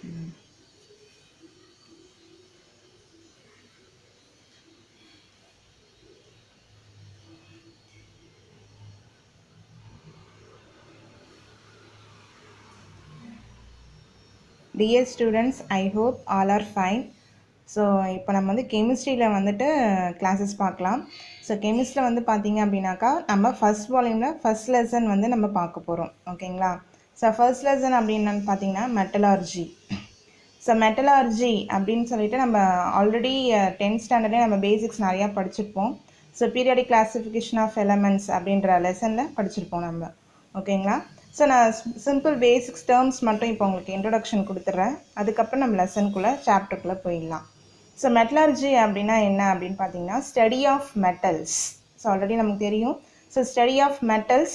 Dear students, I hope all are fine. So இப்போ நம்ம வந்து கெமிஸ்ட்ரியில் வந்துட்டு கிளாஸஸ் பார்க்கலாம். ஸோ கெமிஸ்ட்ரியில் வந்து பார்த்தீங்க அப்படின்னாக்கா நம்ம ஃபஸ்ட் வால்யூமில் ஃபஸ்ட் லெசன் வந்து நம்ம பார்க்க போகிறோம். ஓகேங்களா? ஸோ ஃபர்ஸ்ட் லெசன் அப்படின்னு பார்த்தீங்கன்னா மெட்டலர்ஜி. ஸோ மெட்டலர்ஜி அப்படின்னு சொல்லிட்டு நம்ம ஆல்ரெடி 10th ஸ்டாண்டர்டே நம்ம பேசிக்ஸ் நிறையா படிச்சிருப்போம். So periodic classification of elements அப்படின்ற லெசனில் படிச்சிருப்போம் நம்ம. ஓகேங்களா? ஸோ நான் சிம்பிள் பேசிக்ஸ் டேர்ம்ஸ் மட்டும் இப்போ உங்களுக்கு இன்ட்ரொடக்ஷன் கொடுத்துட்றேன். அதுக்கப்புறம் நம்ம லெசனுக்குள்ளே சாப்டருக்குள்ளே போயிடலாம். ஸோ மெட்டலர்ஜி அப்படின்னா என்ன அப்படின்னு பார்த்தீங்கன்னா study of metals. So already நமக்கு தெரியும். So study of metals.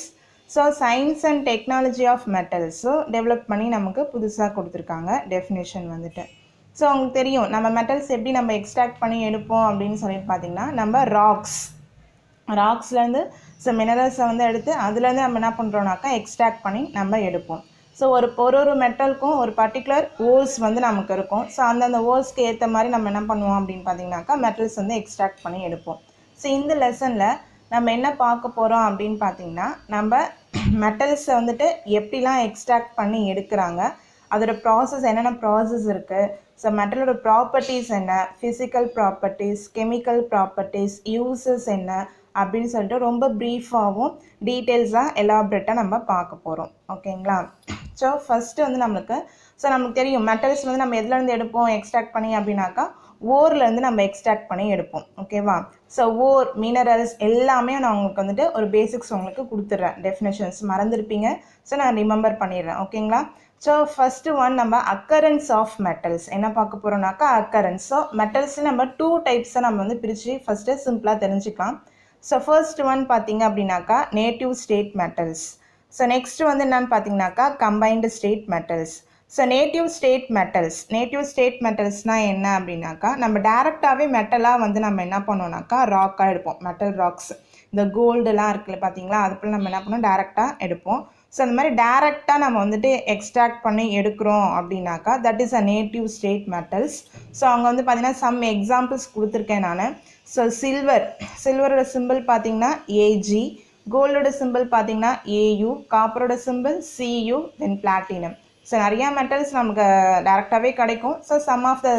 So science and technology of metals. So develop பண்ணி நமக்கு புதுசாக கொடுத்துருக்காங்க டெஃபினேஷன் வந்துட்டு. ஸோ உங்களுக்கு தெரியும் நம்ம மெட்டல்ஸ் எப்படி நம்ம எக்ஸ்ட்ராக்ட் பண்ணி எடுப்போம் அப்படின்னு சொல்லிட்டு பார்த்தீங்கன்னா நம்ம ராக்ஸ்லேருந்து ஸோ மினரல்ஸை வந்து எடுத்து அதுலேருந்து நம்ம என்ன பண்ணுறோம்னாக்கா எக்ஸ்ட்ராக்ட் பண்ணி நம்ம எடுப்போம். ஸோ ஒரு மெட்டலுக்கும் ஒரு பர்டிகுலர் ஓல்ஸ் வந்து நமக்கு இருக்கும். ஸோ அந்தந்த ஓல்ஸ்க்கு ஏற்ற மாதிரி நம்ம என்ன பண்ணுவோம் அப்படின்னு பார்த்தீங்கன்னாக்கா மெட்டல்ஸ் வந்து எக்ஸ்ட்ராக்ட் பண்ணி எடுப்போம். ஸோ இந்த லெசனில் நம்ம என்ன பார்க்க போகிறோம் அப்படின்னு பார்த்தீங்கன்னா நம்ம மெட்டல்ஸை வந்துட்டு எப்படிலாம் எக்ஸ்ட்ராக்ட் பண்ணி எடுக்கிறாங்க, அதோட ப்ராசஸ் என்னென்ன ப்ராசஸ் இருக்குது, ஸோ மெட்டலோட ப்ராப்பர்ட்டிஸ் என்ன, physical properties, chemical properties, uses என்ன அப்படின்னு சொல்லிட்டு ரொம்ப ப்ரீஃபாகவும் டீட்டெயில்ஸாக எலாபரேட்டாக நம்ம பார்க்க போகிறோம். ஓகேங்களா? ஸோ ஃபஸ்ட்டு வந்து நமக்கு தெரியும் மெட்டல்ஸ் வந்து நம்ம எதுலேருந்து எடுப்போம் எக்ஸ்ட்ராக்ட் பண்ணி அப்படின்னாக்கா ஓர்லேருந்து நம்ம எக்ஸ்ட்ராக்ட் பண்ணி எடுப்போம். ஓகேவா? ஸோ ஓர், மினரல்ஸ் எல்லாமே நான் உங்களுக்கு வந்துட்டு ஒரு பேசிக்ஸ் உங்களுக்கு கொடுத்துட்றேன். டெஃபினேஷன்ஸ் மறந்துருப்பீங்க. ஸோ நான் ரிமெம்பர் பண்ணிடுறேன். ஓகேங்களா? ஸோ ஃபஸ்ட்டு ஒன் நம்ம அக்கரன்ஸ் ஆஃப் மெட்டல்ஸ் என்ன பார்க்க போகிறோம்னாக்கா அக்கரன்ஸ். ஸோ மெட்டல்ஸில் நம்ம 2 டைப்ஸை நம்ம வந்து பிரித்து ஃபஸ்ட்டு சிம்பிளாக தெரிஞ்சுக்கலாம். ஸோ ஃபர்ஸ்ட் ஒன் பார்த்தீங்க அப்படின்னாக்கா native state metals. So next வந்து என்னென்னு பார்த்தீங்கன்னாக்கா combined state metals. So native state மெட்டல்ஸ்னால் என்ன அப்படின்னாக்கா நம்ம டேரெக்டாகவே மெட்டலாக வந்து நம்ம என்ன பண்ணோம்னாக்கா ராக்காக எடுப்போம். மெட்டல் ராக்ஸ் இந்த கோல்டுலாம் இருக்குல்ல பார்த்தீங்களா, அதுக்குள்ள நம்ம என்ன பண்ணோம் டேரெக்டாக எடுப்போம். ஸோ அந்த மாதிரி டேரெக்டாக நம்ம வந்துட்டு எக்ஸ்ட்ராக்ட் பண்ணி எடுக்கிறோம் அப்படின்னாக்கா that is a native state metals. So அவங்க வந்து பார்த்தீங்கன்னா சம் எக்ஸாம்பிள்ஸ் கொடுத்துருக்கேன் நான். ஸோ சில்வரோட சிம்பிள் பார்த்தீங்கன்னா ஏஜி, கோல்டோட சிம்பிள் பார்த்தீங்கன்னா ஏயு, காப்பரோட simple CU, then platinum. So நிறையா மெட்டல்ஸ் நமக்கு டேரெக்டாகவே கிடைக்கும். So some of the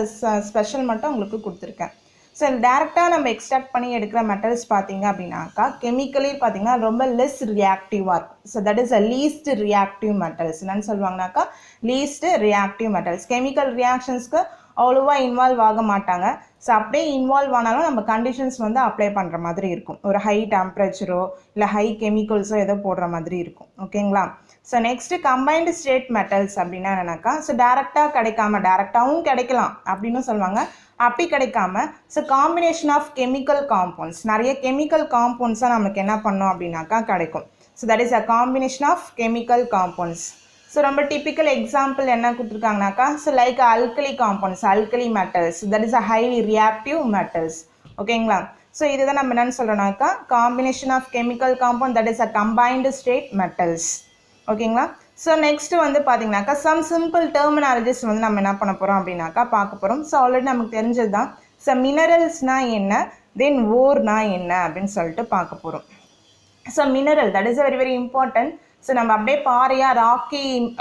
special மட்டும் உங்களுக்கு கொடுத்துருக்கேன். ஸோ டேரெக்டாக நம்ம எக்ஸ்ட்ராக்ட் பண்ணி எடுக்கிற மெட்டல்ஸ் பார்த்தீங்க அப்படின்னாக்கா கெமிக்கலி பார்த்தீங்கன்னா ரொம்ப லெஸ் ரியாக்டிவாக இருக்கும். So that is a least reactive metals. என்னன்னு சொல்லுவாங்கனாக்கா லீஸ்ட் ரியாக்டிவ் மெட்டல்ஸ். கெமிக்கல் ரியாக்ஷன்ஸ்க்கு அவ்வளோவா இன்வால்வ் ஆக மாட்டாங்க. ஸோ அப்படியே இன்வால்வ் ஆனாலும் நம்ம கண்டிஷன்ஸ் வந்து அப்ளை பண்ணுற மாதிரி இருக்கும். ஒரு ஹை டெம்பரேச்சரோ இல்லை ஹை கெமிக்கல்ஸோ ஏதோ போடுற மாதிரி இருக்கும். ஓகேங்களா? So next combined state metals அப்படின்னா என்னன்னாக்கா ஸோ டேரெக்டாக கிடைக்காம டேரெக்டாகவும் கிடைக்கலாம் அப்படின்னு சொல்லுவாங்க. அப்படி கிடைக்காம so combination of chemical compounds, நிறைய கெமிக்கல் காம்பவுண்ட்ஸாக நமக்கு என்ன பண்ணோம் அப்படின்னாக்கா கிடைக்கும். So that is a combination of chemical compounds. So ரொம்ப டிப்பிக்கல் எக்ஸாம்பிள் என்ன கொடுத்துருக்காங்கனாக்கா so like alkali compounds, alkali metals, that is a highly reactive metals. ஓகேங்களா? ஸோ இதுதான் நம்ம என்னென்னு சொல்கிறோம்னாக்கா combination of chemical compound that is a combined state metals. ஓகேங்களா? So next வந்து பார்த்தீங்கன்னாக்கா சம் சிம்பிள் டெர்மினாலஜிஸ் வந்து நம்ம என்ன பண்ண போகிறோம் அப்படின்னாக்கா பார்க்க போகிறோம். ஸோ ஆல்ரெடி நமக்கு தெரிஞ்சது தான். ஸோ மினரல்ஸ்னால் என்ன, தென் ஓர்னா என்ன அப்படின்னு சொல்லிட்டு பார்க்க போகிறோம். So mineral that is very very important. So நம்ம அப்படியே பாறையாக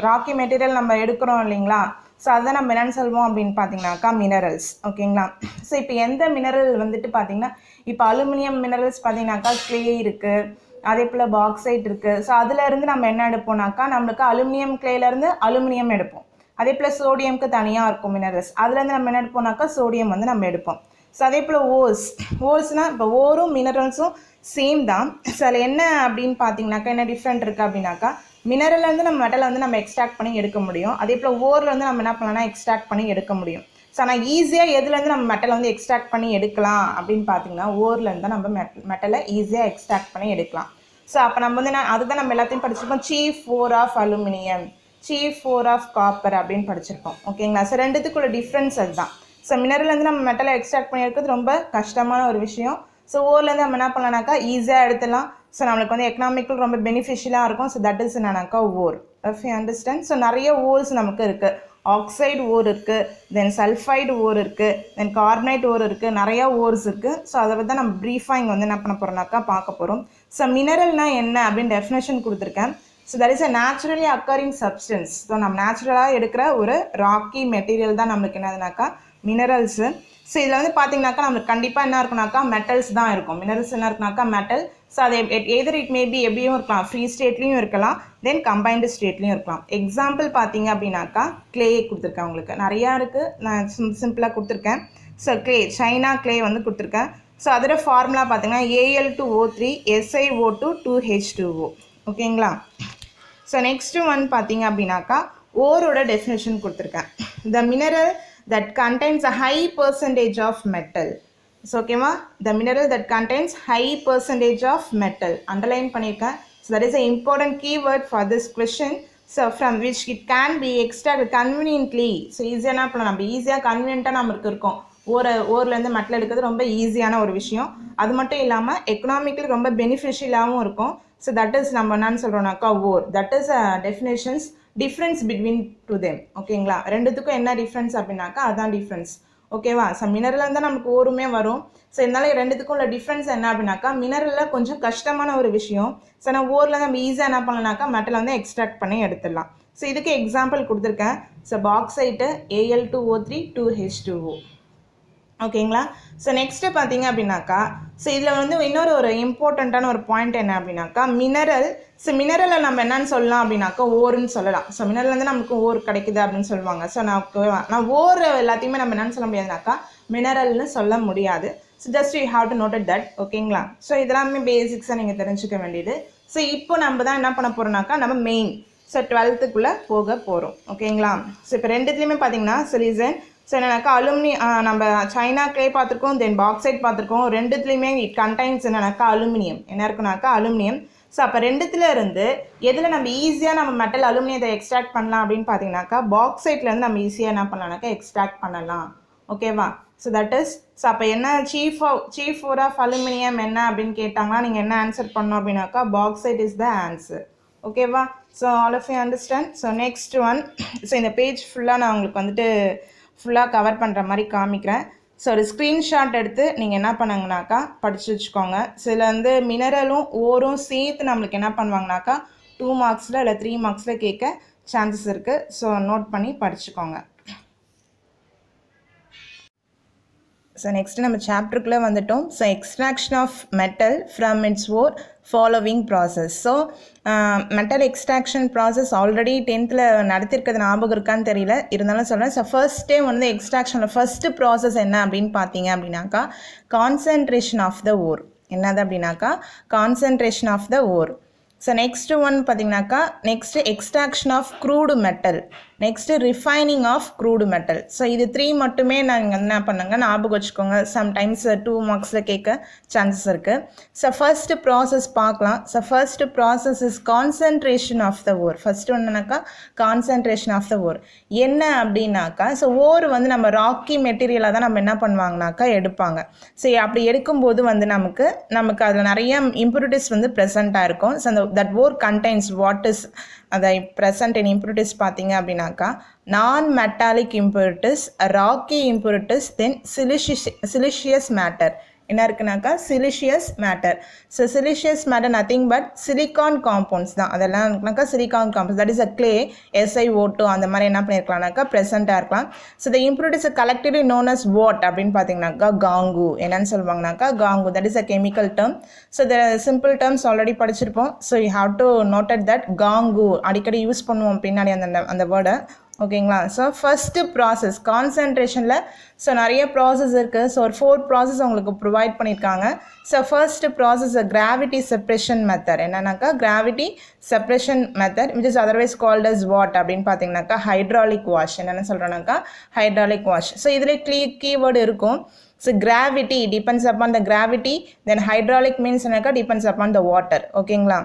ராக்கி மெட்டீரியல் நம்ம எடுக்கிறோம் இல்லைங்களா, ஸோ அதுதான் நம்ம என்னென்னு சொல்லுவோம் அப்படின்னு பார்த்தீங்கன்னாக்கா மினரல்ஸ். ஓகேங்களா? ஸோ இப்போ எந்த மினரல் வந்துட்டு பார்த்தீங்கன்னா இப்போ அலுமினியம் மினரல்ஸ் பார்த்தீங்கன்னாக்கா க்ளே இருக்குது, அதே போல் பாக்சைட் இருக்குது. ஸோ அதிலேருந்து நம்ம என்ன எடுப்போம்னாக்கா நம்மளுக்கு அலுமினியம் க்ளேலேருந்து அலுமினியம் எடுப்போம். அதே போல் சோடியம்க்கு தனியாக இருக்கும் மினரல்ஸ், அதுலேருந்து நம்ம என்ன எடுப்போம்னாக்கா சோடியம் வந்து நம்ம எடுப்போம். ஸோ அதே போல் ஓல்ஸ்னால் இப்போ ஓரும் மினரல்ஸும் சேம் தான். ஸோ அதில் என்ன அப்படின்னு பார்த்தீங்கன்னாக்கா என்ன டிஃப்ரெண்ட் இருக்குது அப்படின்னாக்கா மினரல்லேருந்து நம்ம மெட்டலை வந்து நம்ம எக்ஸ்ட்ராக்ட் பண்ணி எடுக்க முடியும். அதே போல் ஓர்லேருந்து நம்ம என்ன பண்ணலாம்னா எக்ஸ்ட்ராக்ட் பண்ணி எடுக்க முடியும். ஸோ ஆனால் ஈஸியாக எதுலேருந்து நம்ம மெட்டலை வந்து எக்ஸ்ட்ராக்ட் பண்ணி எடுக்கலாம் அப்படின்னு பார்த்தீங்கன்னா ஓர்லேருந்து தான் நம்ம மெட்டலை ஈஸியாக எக்ஸ்ட்ராக்ட் பண்ணி எடுக்கலாம். ஸோ அப்போ நம்ம வந்து அதுதான் நம்ம எல்லாத்தையும் படிச்சிருப்போம். Chi4 of aluminium, Chi4 of copper அப்படின்னு படிச்சிருப்போம். ஓகேங்களா? ஸோ ரெண்டுத்துக்குள்ள டிஃப்ரென்ஸ் அதுதான். ஸோ மினரல்லேருந்து நம்ம மெட்டலை எக்ஸ்ட்ராக்ட் பண்ணி எடுக்கிறது ரொம்ப கஷ்டமான ஒரு விஷயம். ஸோ ஓர்லேருந்து நம்ம என்ன பண்ணலாம்னாக்கா ஈஸியாக எடுத்துடலாம். ஸோ நம்மளுக்கு வந்து எக்கனாமிக்கல் ரொம்ப பெனிஃபிஷியலாக இருக்கும். ஸோ தட் இஸ் என்னன்னாக்கா ore. If you understand. So நிறைய ஓர்ஸ் நமக்கு இருக்குது. ஆக்சைடு ஓர் இருக்குது, தென் சல்ஃபைடு ஓர் இருக்குது, தென் கார்பனேட் ஓர் இருக்குது, நிறையா ஓர்ஸ் இருக்குது. ஸோ அதை பற்றி நம்ம ப்ரீஃபாக இங்கே வந்து என்ன பண்ண போகிறோம்னாக்கா பார்க்க போகிறோம். ஸோ மினரல்னால் என்ன அப்படின்னு டெஃபினேஷன் கொடுத்துருக்கேன். So that is a naturally occurring substance. So நம்ம நேச்சுரலாக எடுக்கிற ஒரு ராக்கி மெட்டீரியல் தான் நம்மளுக்கு என்னதுனாக்கா மினரல்ஸு. ஸோ இதில் வந்து பார்த்தீங்கன்னாக்கா நம்மளுக்கு கண்டிப்பாக என்ன இருக்குனாக்கா மெட்டல்ஸ் தான் இருக்கும். மினரல்ஸ் என்ன இருக்குனாக்கா மெட்டல். ஸோ அது எதர் இட் மேபி எப்படியும் இருக்கலாம், ஃப்ரீ ஸ்டேட்லேயும் இருக்கலாம், தென் கம்பைன்டு ஸ்டேட்லேயும் இருக்கலாம். எக்ஸாம்பிள் பார்த்தீங்க அப்படின்னாக்கா கிளே கொடுத்துருக்கேன். உங்களுக்கு நிறையா இருக்குது, நான் சிம்பிளாக கொடுத்துருக்கேன். ஸோ கிளே, சைனா கிளே வந்து கொடுத்துருக்கேன். ஸோ அதோட ஃபார்முலா பார்த்தீங்கன்னா Al2O3 SiO2 2H2O. ஓகேங்களா? ஸோ நெக்ஸ்ட்டு ஒன் பார்த்தீங்க அப்படின்னாக்கா ஓரோட டெஃபினேஷன் கொடுத்துருக்கேன். த mineral that contains a high percentage of metal. So ஓகேவா, the mineral that contains high percentage of metal underline பண்ணியிருக்கேன். So that is an important keyword for this question. So from which it can be extracted conveniently. So ஈஸியாக என்ன பண்ணலாம், நம்ம ஈஸியாக கன்வீனியண்ட்டாக நம்மளுக்கு இருக்கும். ஓர்லேருந்து metal எடுக்கிறது ரொம்ப ஈஸியான ஒரு விஷயம். அது மட்டும் இல்லாமல் எக்கனாமிக்கலி ரொம்ப பெனிஃபிஷியலாகவும் இருக்கும். ஸோ தட் இஸ் நம்ம என்னன்னு சொல்கிறோம்னாக்கா ore. That is definitions difference between two them. ஓகேங்களா? ரெண்டுத்துக்கும் என்ன டிஃப்ரென்ஸ் அப்படின்னாக்கா அதுதான் டிஃப்ரென்ஸ். ஓகேவா? ஸோ மினரல் இருந்தால் நமக்கு ஓருமே வரும். ஸோ இதனால ரெண்டுத்துக்கும் உள்ள டிஃப்ரென்ஸ் என்ன அப்படின்னாக்கா மினரலில் கொஞ்சம் கஷ்டமான ஒரு விஷயம். ஸோ நான் ஓரில் நம்ம ஈஸியாக என்ன பண்ணலாம்னாக்கா மெட்டலை வந்து எக்ஸ்ட்ராக்ட் பண்ணி எடுத்துடலாம். ஸோ இதுக்கு எக்ஸாம்பிள் கொடுத்துருக்கேன். So bauxite Al2O3 2H2O. ஓகேங்களா? ஸோ நெக்ஸ்ட்டு பார்த்தீங்க அப்படின்னாக்கா ஸோ இதில் வந்து இன்னொரு ஒரு இம்பார்ட்டண்ட்டான ஒரு பாயிண்ட் என்ன அப்படின்னாக்கா மினரல். ஸோ மினரலில் நம்ம என்னன்னு சொல்லலாம் அப்படின்னாக்கா ஓருன்னு சொல்லலாம். ஸோ மினரல் வந்து நமக்கு ஓர் கிடைக்குது அப்படின்னு சொல்லுவாங்க. ஸோ நான் ஓர் எல்லாத்தையுமே நம்ம என்னன்னு சொல்ல முடியாதுனாக்கா மினரல்னு சொல்ல முடியாது. So just you have to noted that. ஓகேங்களா? ஸோ இதெல்லாமே பேசிக்ஸாக நீங்கள் தெரிஞ்சுக்க வேண்டியது. ஸோ இப்போ நம்ம தான் என்ன பண்ண போகிறோம்னாக்கா நம்ம மெயின் ஸோ 12th போக போகிறோம். ஓகேங்களா? ஸோ இப்போ ரெண்டுத்துலேயுமே பார்த்தீங்கன்னா சொல்யூஷன். ஸோ என்னன்னாக்கா நம்ம சைனா கிளே பார்த்துருக்கோம், தென் பாக்சைட் பார்த்துருக்கோம். ரெண்டுத்துலேயுமே இட் கண்டைன்ஸ் என்னன்னாக்கா அலுமினியம். என்ன இருக்குனாக்கா அலுமினியம். ஸோ அப்போ ரெண்டுத்துல இருந்து எதில் நம்ம ஈஸியாக நம்ம மெட்டல் அலுமினியத்தை எக்ஸ்ட்ராக்ட் பண்ணலாம் அப்படின்னு பார்த்தீங்கன்னாக்கா பாக்சைட்லேருந்து நம்ம ஈஸியாக என்ன பண்ணலாம்னாக்கா எக்ஸ்ட்ராக்ட் பண்ணலாம். ஓகேவா? ஸோ தட் இஸ் ஸோ அப்போ என்ன சீஃப் ஓர் ஆஃப் அலுமினியம் என்ன அப்படின்னு கேட்டாங்கன்னா நீங்கள் என்ன ஆன்சர் பண்ணணும் அப்படின்னாக்கா பாக்சைட் இஸ் த ஆன்சர். ஓகேவா? So all of you understand. So next one. So இந்த பேஜ் ஃபுல்லாக நான் உங்களுக்கு வந்துட்டு ஃபுல்லாக கவர் பண்ணுற மாதிரி காமிக்கிறேன். ஸோ ஒரு ஸ்க்ரீன்ஷாட் எடுத்து நீங்கள் என்ன பண்ணுங்கனாக்கா படித்து வச்சுக்கோங்க. சில வந்து மினரலும் ஓரும் சேர்த்து நம்மளுக்கு என்ன பண்ணுவாங்கனாக்கா 2 மார்க்ஸில் இல்லை 3 மார்க்ஸில் கேட்க சான்சஸ் இருக்குது. ஸோ நோட் பண்ணி படிச்சுக்கோங்க. ஸோ நெக்ஸ்ட்டு நம்ம சாப்டருக்குள்ளே வந்துட்டோம். So extraction of metal from its ore following process. So metal extraction process already 10th நடத்திருக்கிறது ஞாபகம் இருக்கான்னு தெரியல, இருந்தாலும் சொல்கிறேன். ஸோ ஃபர்ஸ்ட்டே வந்து எக்ஸ்ட்ராக்ஷனில் ஃபஸ்ட்டு ப்ராசஸ் என்ன அப்படின்னு பார்த்தீங்க அப்படின்னாக்கா கான்சன்ட்ரேஷன் ஆஃப் த ஓர். என்னது அப்படின்னாக்கா concentration of the ore. So next one பார்த்தீங்கன்னாக்கா next extraction of crude metal, next refining of crude metal. So இது 3 மட்டுமே நாங்கள் என்ன பண்ணுங்க ஞாபகம் வச்சுக்கோங்க. சம்டைம்ஸ் 2 மார்க்ஸில் கேட்க சான்சஸ் இருக்குது. ஸோ ஃபர்ஸ்ட்டு ப்ராசஸ் பார்க்கலாம். So first process is concentration of the ore. First ஒன்றுனாக்கா கான்சன்ட்ரேஷன் ஆஃப் த ஓர் என்ன அப்படின்னாக்கா ஸோ ஓர் வந்து நம்ம ராக்கி மெட்டீரியலாக தான் நம்ம என்ன பண்ணுவாங்கனாக்கா எடுப்பாங்க. ஸோ அப்படி எடுக்கும்போது வந்து நமக்கு அதில் நிறைய இம்ப்யூரிட்டிஸ் வந்து ப்ரெசண்ட்டாக இருக்கும். ஸோ அந்த that ore contains what is the present in impurities பார்த்தீங்க அப்படின்னாக்கா non metallic impurities, rocky impurities, then silicious matter. என்ன இருக்குனாக்கா siliceous matter. So siliceous matter nothing but silicon compounds தான். அதெல்லாம் இருக்குனாக்கா silicon compounds, that is a clay SiO2 அந்த மாதிரி என்ன பண்ணியிருக்கலாம்னாக்கா ப்ரெசென்ட்டாக இருக்கலாம். So the impurities collectively known as what அப்படின்னு பார்த்தீங்கன்னாக்கா காங்கு. என்னன்னு சொல்லுவாங்கனாக்கா gangue, that is a chemical term. So the simple terms already படிச்சிருப்போம். So you have to noted that gangue அடிக்கடி யூஸ் பண்ணுவோம் பின்னாடி அந்த வேர்டை. ஓகேங்களா? ஸோ ஃபஸ்ட்டு ப்ராசஸ் கான்சன்ட்ரேஷனில் ஸோ நிறைய ப்ராசஸ் இருக்குது. ஸோ ஒரு 4 ப்ராசஸ் உங்களுக்கு ப்ரொவைட் பண்ணியிருக்காங்க. So first process gravity separation method. என்னன்னாக்கா gravity separation method which is otherwise called as what அப்படின்னு பார்த்தீங்கன்னாக்கா ஹைட்ராலிக் வாஷ். என்னென்னு சொல்கிறோன்னாக்கா ஹைட்ராலிக் வாஷ். ஸோ இதில் கீவேர்டு இருக்கும். So gravity depends upon the gravity, then hydraulic means என்னக்கா depends upon the water. ஓகேங்களா?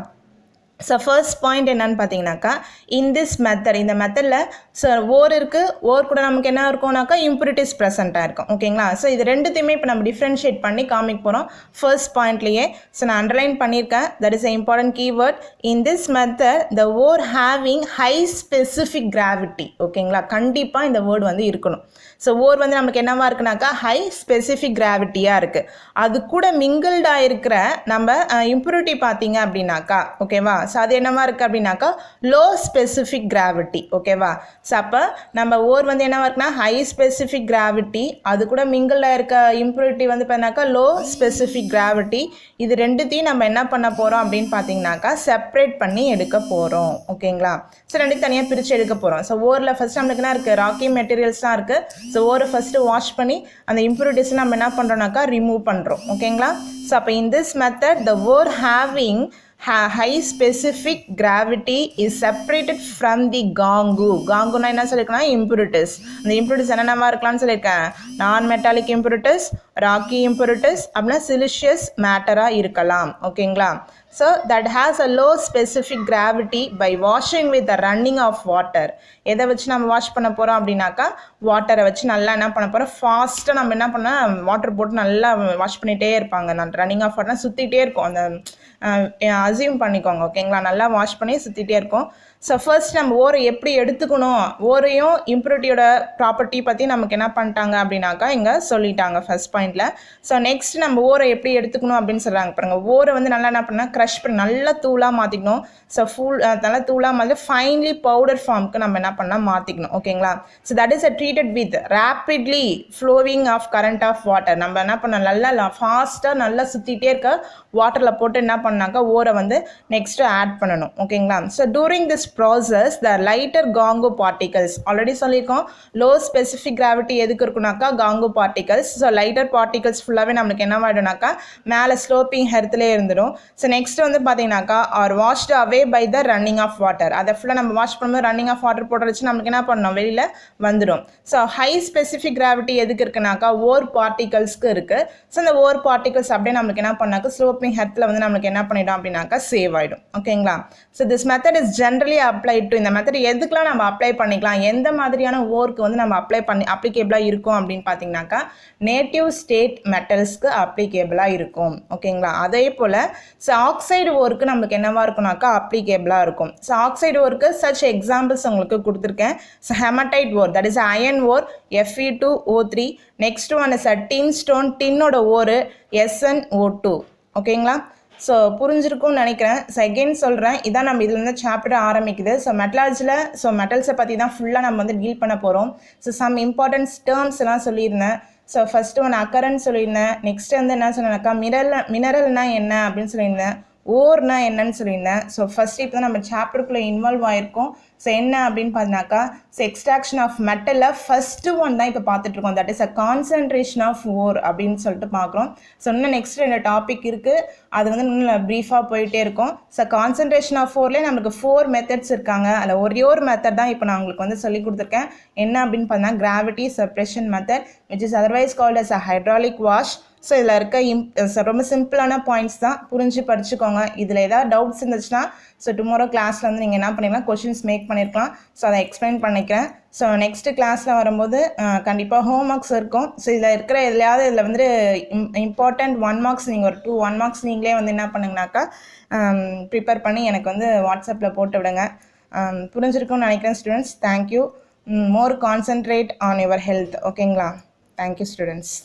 So first point என்னன்னு பார்த்தீங்கன்னாக்கா இன் திஸ் மெத்தட் இந்த மெத்தடில் ஸோ ஓர் இருக்குது ஓர் கூட நமக்கு என்ன இருக்கும்னாக்கா இம்ப்யூரிட்டிஸ் ப்ரெசென்ட்டாக இருக்கும் ஓகேங்களா. ஸோ இது ரெண்டுத்தையுமே இப்போ நம்ம டிஃப்ரென்ஷியேட் பண்ணி காமிக்க போகிறோம் ஃபர்ஸ்ட் பாயிண்ட்லேயே. ஸோ நான் அண்டர்லைன் பண்ணியிருக்கேன், that is important keyword. In this method the ore having high specific gravity ஓகேங்களா. கண்டிப்பாக இந்த வேர்டு வந்து இருக்கணும். ஸோ ஓர் வந்து நமக்கு என்னவா இருக்குனாக்கா ஹை ஸ்பெசிஃபிக் கிராவிட்டியாக இருக்குது. அது கூட மிங்கிள்டாக இருக்கிற நம்ம இம்ப்யூரிட்டி பார்த்தீங்க அப்படின்னாக்கா ஓகேவா. ஸோ அது என்னவா இருக்குது அப்படின்னாக்கா லோ ஸ்பெசிஃபிக் கிராவிட்டி ஓகேவா. ஸோ அப்போ நம்ம ஓர் வந்து என்னவா இருக்குன்னா ஹை ஸ்பெசிஃபிக் கிராவிட்டி, அது கூட மிங்கிள்டாக இருக்க இம்ப்யூரிட்டி வந்து பார்த்தீங்கன்னாக்கா லோ ஸ்பெசிஃபிக் கிராவிட்டி. இது ரெண்டுத்தையும் நம்ம என்ன பண்ண போகிறோம் அப்படின்னு பார்த்தீங்கன்னாக்கா செப்பரேட் பண்ணி எடுக்க போகிறோம் ஓகேங்களா. ஸோ ரெண்டு தனியாக பிரித்து எடுக்க போகிறோம். ஸோ ஓரில் ஃபஸ்ட் நம்மளுக்கு என்ன இருக்குது ராக்கி மெட்டீரியல்ஸ் தான் இருக்குது. ஸோ ஓரை ஃபஸ்ட்டு வாஷ் பண்ணி அந்த இம்ப்யூரிட்டிஸ் நம்ம என்ன பண்ணுறோம்னாக்கா ரிமூவ் பண்ணுறோம் ஓகேங்களா. ஸோ அப்போ in this method the ore having high specific gravity is separated from the gangu. காங்குனா என்ன சொல்லியிருக்கேன்னா impurities. அந்த impurities என்னென்னவா இருக்கலாம்னு சொல்லியிருக்கேன், நான் மெட்டாலிக் impurities, ராக்கி impurities, அப்படின்னா சிலிஷியஸ் மேட்டராக இருக்கலாம் ஓகேங்களா. So that has a low specific gravity by washing with the running of water. எதை வச்சு நம்ம வாஷ் பண்ண போகிறோம் அப்படின்னாக்கா வாட்டரை வச்சு நல்லா என்ன பண்ண போகிறோம், ஃபாஸ்ட்டாக நம்ம என்ன பண்ணால் வாட்டர் போட்டு நல்லா வாஷ் பண்ணிகிட்டே இருப்பாங்க. நான் ரன்னிங் ஆஃப் வாட்டர்னா சுற்றிகிட்டே இருக்கும், அந்த அசியூம் பண்ணிக்கோங்க ஓகேங்களா. நல்லா வாஷ் பண்ணி சுற்றிட்டே இருக்கும். ஸோ ஃபர்ஸ்ட் நம்ம ஓரை எப்படி எடுத்துக்கணும், ஓரையும் இம்ப்யூரிட்டியோட ப்ராப்பர்ட்டி பற்றி நமக்கு என்ன பண்ணிட்டாங்க அப்படின்னாக்கா இங்கே சொல்லிட்டாங்க ஃபர்ஸ்ட் பாயிண்டில். ஸோ நெக்ஸ்ட் நம்ம ஓரை எப்படி எடுத்துக்கணும் அப்படின்னு சொல்கிறாங்க பாருங்கள். ஓரை வந்து நல்லா என்ன பண்ணால் க்ரஷ் பண்ணி நல்லா தூளாக மாற்றிக்கணும். ஸோ நல்லா தூளாக மாதிரி ஃபைன்லி பவுடர் ஃபார்முக்கு நம்ம என்ன பண்ணால் மாற்றிக்கணும் ஓகேங்களா. So that is treated with rapidly flowing of current of water. நம்ம என்ன பண்ணோம் நல்லா ஃபாஸ்ட்டாக நல்லா சுற்றிட்டே இருக்க வாட்டரில் போட்டு என்ன பண்ணாக்கா ஓரை வந்து நெக்ஸ்ட்டு ஆட் பண்ணணும் ஓகேங்களா. So touring this process the lighter gangu particles, already சொல்லியிருக்கோம் low specific gravity எதுக்கு இருக்குனாக்கா gangu particles. So lighter particles ஃபுல்லாகவே நம்மளுக்கு என்ன ஆகிடும்னாக்கா மேலே ஸ்லோப்பிங் ஹெர்த்துலேயே இருந்துடும். ஸோ நெக்ஸ்ட் வந்து பார்த்தீங்கன்னாக்கா are washed away by the running of water. அதை ஃபுல்லாக நம்ம வாஷ் பண்ணும்போது ரன்னிங் ஆஃப் வாட்டர் போட்டு வச்சு நம்மளுக்கு என்ன பண்ணணும் வெளியில் வந்துடும். ஸோ ஹை ஸ்பெசிஃபிக் கிராவிட்டி எதுக்கு இருக்குனாக்கா ஓர் பார்ட்டிகல்ஸ்க்கு இருக்குது. ஸோ அந்த ஓர் பார்ட்டிகல்ஸ் அப்படியே நம்மளுக்கு என்ன பண்ணாக்கா ஸ்லோப்பிங் ஹெர்த்தில் வந்து நம்மளுக்கு என்ன பண்ணிடும் அப்படின்னாக்கா சேவ் ஆகிடும் ஓகேங்களா. So this method is generally apply to, இந்த மெத்தட் எதுக்கெலாம் நம்ம அப்ளை பண்ணிக்கலாம், எந்த மாதிரியான ஓர்க்கு வந்து நம்ம அப்ளிகேபிளாக இருக்கும் அப்படின்னு பார்த்தீங்கன்னாக்கா நேட்டிவ் ஸ்டேட் மெட்டல்ஸ்க்கு அப்ளிகேபிளாக இருக்கும் ஓகேங்களா. அதே போல் ஸோ ஆக்சைடு ஓர்க்கு நம்மளுக்கு என்னவா இருக்கும்னாக்கா அப்ளிகேபிளாக இருக்கும். ஸோ ஆக்சைடு ஓர்க்கு சச் எக்ஸாம்பிள்ஸ் உங்களுக்கு கொடுத்துருக்கேன். So haematite ore, that is iron ore Fe2O3. Next one is tin stone, டின்னோட ஓர் SnO2 ஓகேங்களா. ஸோ புரிஞ்சிருக்கும்னு நினைக்கிறேன். ஸோ அகெயின் சொல்கிறேன், இதான் நம்ம இதுலேருந்து சாப்டர் ஆரம்பிக்குது. ஸோ மெட்டலாஜியில் ஸோ மெட்டல்ஸை பற்றி தான் ஃபுல்லாக நம்ம வந்து டீல் பண்ண போகிறோம். ஸோ சம் இம்பார்ட்டன்ஸ் டேர்ம்ஸ் எல்லாம் சொல்லியிருந்தேன். ஸோ ஃபஸ்ட்டு ஒன்று அக்கரன்னு சொல்லியிருந்தேன். நெக்ஸ்ட்டு வந்து என்ன சொன்னேன்னாக்கா மினரல்னால் என்ன அப்படின்னு சொல்லியிருந்தேன், ஓர்னா என்னன்னு சொல்லியிருந்தேன். ஸோ ஃபஸ்ட்டு இப்போ தான் நம்ம சாப்டருக்குள்ளே இன்வால்வ் ஆகிருக்கோம். ஸோ என்ன அப்படின்னு பார்த்தீங்கன்னாக்கா ஸோ எக்ஸ்ட்ராக்ஷன் ஆஃப் மெட்டலில் ஃபஸ்ட்டு ஒன் தான் இப்போ பார்த்துட்ருக்கோம், that is a concentration of ore அப்படின்னு சொல்லிட்டு பார்க்குறோம். ஸோ இன்னும் நெக்ஸ்ட் 2 டாபிக் இருக்குது, அது வந்து இன்னும் ப்ரீஃபாக போயிட்டே இருக்கும். ஸோ கான்சன்ட்ரேஷன் ஆஃப் ஓர்லேயே நம்மளுக்கு 4 மெத்தட்ஸ் இருக்காங்க. அதில் ஒரே ஒரு மெத்தட் தான் இப்போ நான் உங்களுக்கு வந்து சொல்லி கொடுத்துருக்கேன். என்ன அப்படின்னு பார்த்தீங்கன்னா gravity separation method, which is otherwise called as a hydraulic wash. So இதில் இருக்க ரொம்ப சிம்பிளான பாயிண்ட்ஸ் தான், புரிஞ்சு படிச்சுக்கோங்க. இதில் ஏதாவது டவுட்ஸ் இருந்துச்சுன்னா ஸோ டுமாரோ கிளாஸில் வந்து நீங்கள் என்ன பண்ணிக்கலாம், கொஷின்ஸ் மேக் பண்ணியிருக்கலாம். ஸோ அதை எக்ஸ்பிளைன் பண்ணிக்கிறேன். ஸோ நெக்ஸ்ட்டு கிளாஸில் வரும்போது கண்டிப்பாக ஹோம் ஒர்க்ஸ் இருக்கும். ஸோ இதில் இருக்கிற எதுலையாவது இதில் வந்து இம்பார்ட்டண்ட் 1 மார்க்ஸ் நீங்கள் ஒரு 1 மார்க்ஸ் நீங்களே வந்து என்ன பண்ணுங்கனாக்கா ப்ரிப்பேர் பண்ணி எனக்கு வந்து வாட்ஸ்அப்பில் போட்டு விடுங்க. புரிஞ்சிருக்கும்னு நினைக்கிறேன் students. Thank you. More concentrate on your health ஓகேங்களா. Thank you students.